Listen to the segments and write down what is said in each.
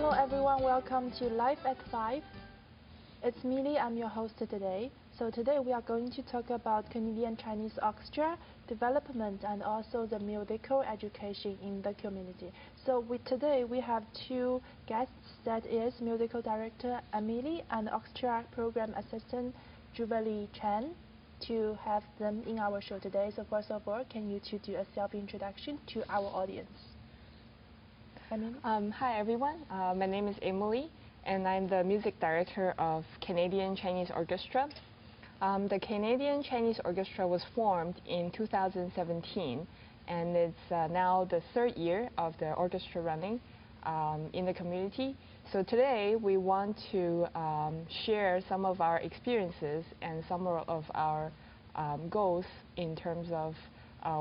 Hello everyone, welcome to Life at 5. It's Millie, I'm your host today. So today we are going to talk about Canadian Chinese Orchestra development and also the musical education in the community. So today we have two guests, that is musical director Emily and orchestra program assistant Jubilee Chen, to have them in our show today. So first of all, can you two do a self-introduction to our audience? Hi everyone, my name is Emily and I'm the music director of Canadian Chinese Orchestra. The Canadian Chinese Orchestra was formed in 2017 and it's now the third year of the orchestra running in the community. So today we want to share some of our experiences and some of our goals in terms of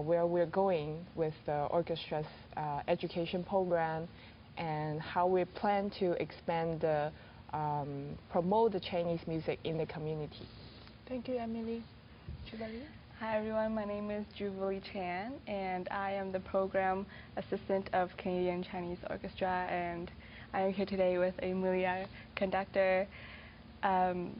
where we're going with the orchestra's education program and how we plan to expand the promote the Chinese music in the community. Thank you, Emily. Jubilee? Hi everyone, my name is Jubilee Chan and I am the program assistant of Canadian Chinese Orchestra, and I am here today with Emilia, conductor, to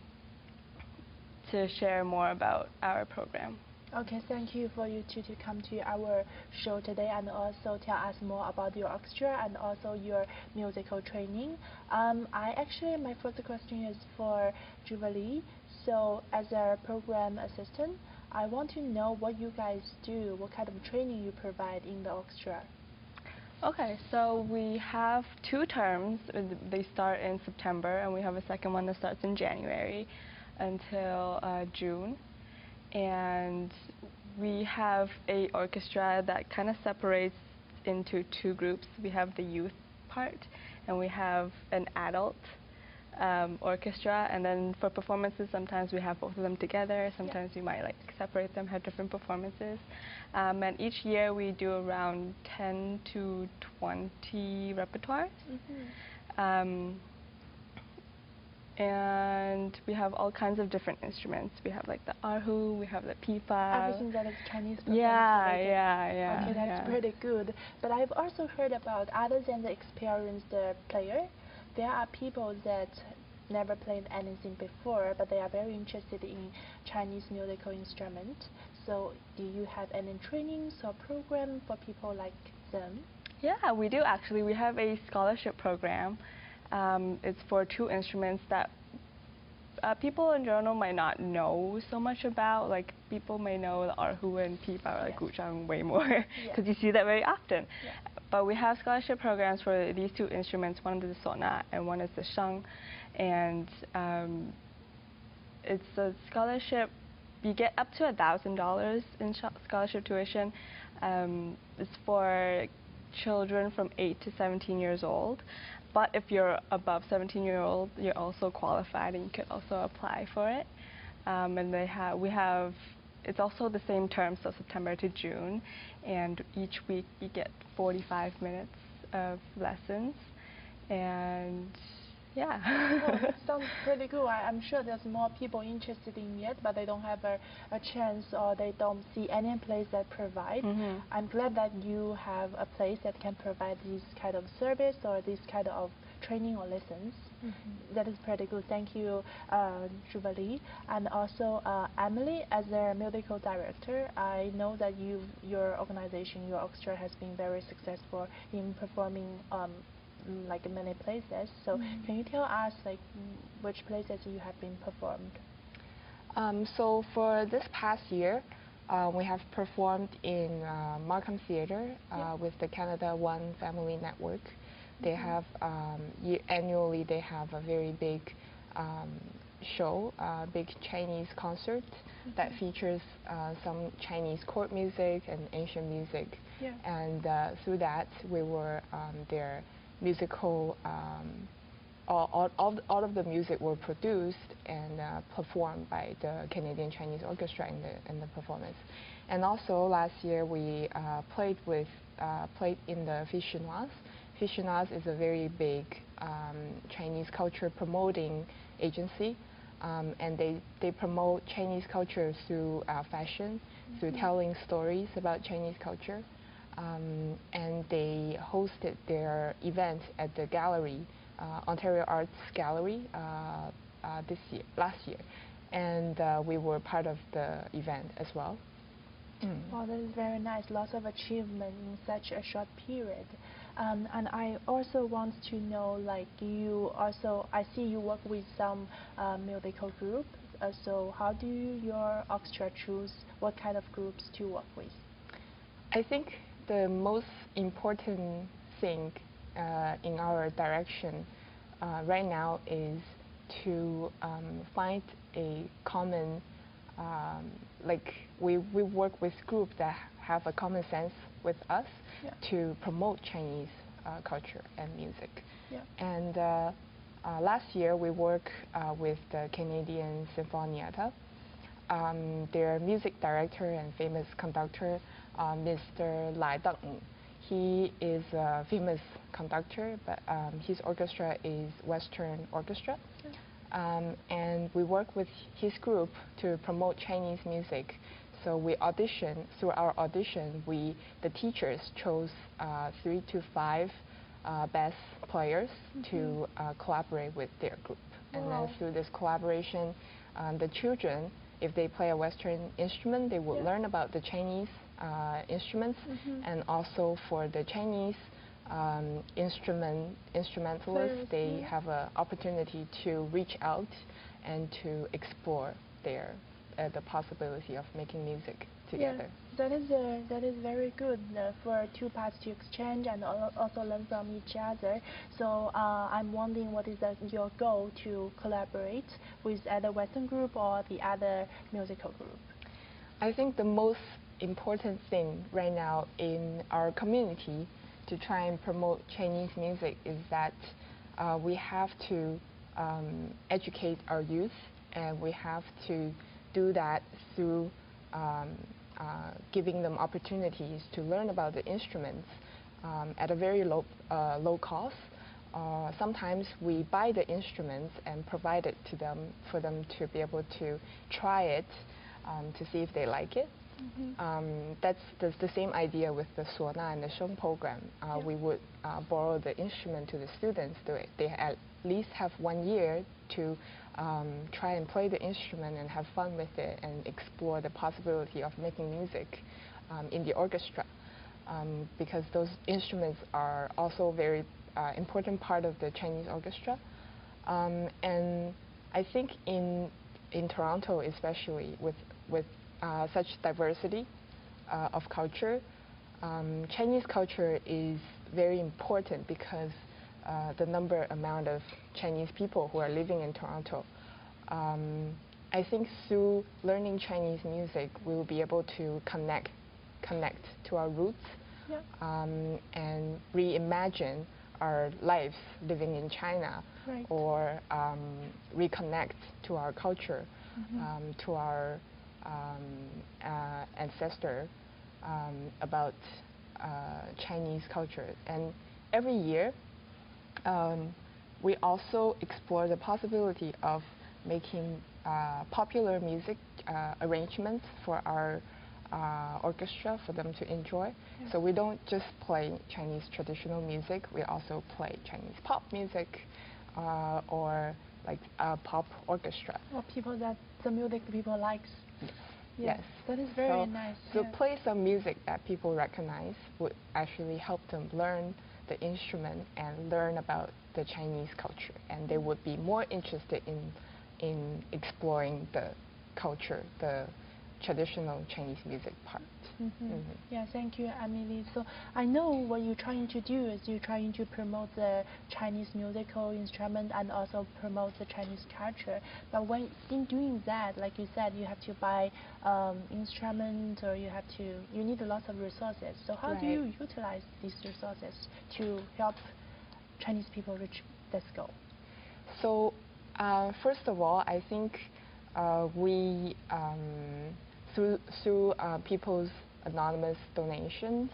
share more about our program. Okay, thank you for you two to come to our show today and also tell us more about your orchestra and also your musical training. My first question is for Jubilee. So as a program assistant, I want to know what you guys do, what kind of training you provide in the orchestra. Okay, so we have 2 terms. They start in September and we have a second one that starts in January until June. And we have a orchestra that kind of separates into 2 groups. We have the youth part and we have an adult orchestra, and then for performances sometimes we have both of them together, sometimes we might separate them, have different performances. And each year we do around 10 to 20 repertoires. And we have all kinds of different instruments. We have like the erhu, we have the pipa. Everything that is Chinese performance. Yeah. Okay, that's pretty good. But I've also heard about, other than the experienced player, there are people that never played anything before, but they are very interested in Chinese musical instrument. So do you have any trainings or program for people like them? Yeah, we do actually. We have a scholarship program. It's for 2 instruments that people in general might not know so much about. Like people may know the erhu and pipa or like guzhang way more because you see that very often. But we have scholarship programs for these 2 instruments. One is the sona and one is the sheng, and it's a scholarship. You get up to $1,000 in scholarship tuition. It's for children from 8 to 17 years old. But if you're above 17 years old, you're also qualified and you could also apply for it. And it's also the same term, so September to June, and each week you get 45 minutes of lessons, and yeah. Well, that sounds pretty cool. I'm sure there's more people interested in it, but they don't have a chance, or they don't see any place that provide. I'm glad that you have a place that can provide this kind of service or this kind of training or lessons. That is pretty good. Thank you, Jubilee. And also Emily, as a musical director, I know that your organization, your orchestra, has been very successful in performing like in many places. So can you tell us which places you have been performed? So for this past year, we have performed in Markham Theatre with the Canada One Family Network. They have annually they have a very big show, big Chinese concert that features some Chinese court music and ancient music. And through that we were their musical, all of the music were produced and performed by the Canadian Chinese Orchestra in the performance. And also last year we played in the Fichinoise. Fichinoise is a very big Chinese culture promoting agency, and they promote Chinese culture through fashion, through telling stories about Chinese culture. And they hosted their event at the gallery Ontario Arts Gallery last year, and we were part of the event as well. Well, that is very nice. Lots of achievement in such a short period. And I also want to know, like, I see you work with some musical group. So how do your orchestra choose what kind of groups to work with? I think the most important thing in our direction right now is to find a common, we work with groups that have a common sense with us to promote Chinese culture and music. Yeah. And last year we worked with the Canadian Sinfonietta. Their music director and famous conductor, Mr. Lai Deng. He is a famous conductor, but his orchestra is Western Orchestra. And we work with his group to promote Chinese music. So we audition. Through our audition, the teachers chose 3 to 5 best players to collaborate with their group. Wow. And then through this collaboration, the children, if they play a Western instrument, they will learn about the Chinese instruments, and also for the Chinese instrumentalists, they have an opportunity to reach out and to explore the possibility of making music together. That is very good for two parts to exchange and also learn from each other. So I'm wondering, what is your goal to collaborate with either Western group or the other musical group? I think the most important thing right now in our community to try and promote Chinese music is that we have to educate our youth, and we have to do that through giving them opportunities to learn about the instruments at a very low cost. Sometimes we buy the instruments and provide it to them for them to be able to try it to see if they like it. That's the same idea with the 唢呐 and the Sheng program. We would borrow the instrument to the students. They at least have 1 year to try and play the instrument and have fun with it and explore the possibility of making music in the orchestra, because those instruments are also a very important part of the Chinese orchestra. And I think in Toronto, especially with such diversity of culture, Chinese culture is very important because the amount of Chinese people who are living in Toronto. I think through learning Chinese music, we will be able to connect to our roots, and reimagine our lives living in China, or reconnect to our culture, to our ancestor, about Chinese culture. And every year, we also explore the possibility of making popular music arrangements for our orchestra for them to enjoy. So we don't just play Chinese traditional music, we also play Chinese pop music, or like a pop orchestra. Or the music people likes. Yes. That is very nice. So play some music that people recognize would actually help them learn the instrument and learn about the Chinese culture, and they would be more interested in exploring the culture, the traditional Chinese music part. Yeah, thank you, Emily. So I know what you're trying to do is you're trying to promote the Chinese musical instrument and also promote the Chinese culture. But when in doing that, like you said, you have to buy instruments, or you need a lot of resources. So how do you utilize these resources to help Chinese people reach this goal? So first of all, I think we through people's anonymous donations,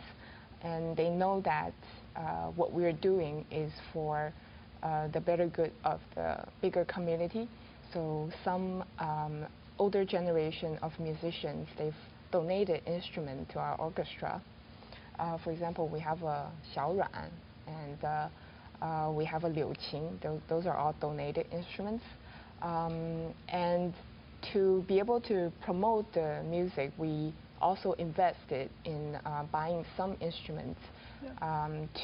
and they know that what we're doing is for the better good of the bigger community. So some older generation of musicians, they've donated instruments to our orchestra. For example, we have a Xiao Ruan, and We have a liuqing. Those are all donated instruments. And to be able to promote the music, we also invested in buying some instruments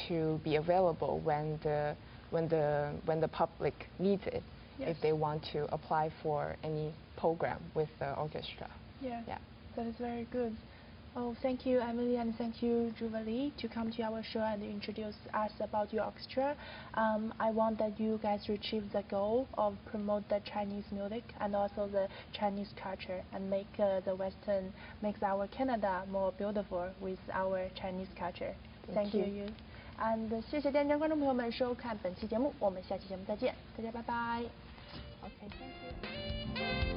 to be available when the public needs it, if they want to apply for any program with the orchestra. Yeah, that is very good. Oh, thank you, Emily, and thank you, Jubilee, to come to our show and introduce us about your orchestra. I want that you guys achieve the goal of promote the Chinese music and also the Chinese culture and make makes our Canada more beautiful with our Chinese culture. Thank you. And 谢谢电视观众朋友们收看本期节目，我们下期节目再见，大家拜拜。Okay, thank you.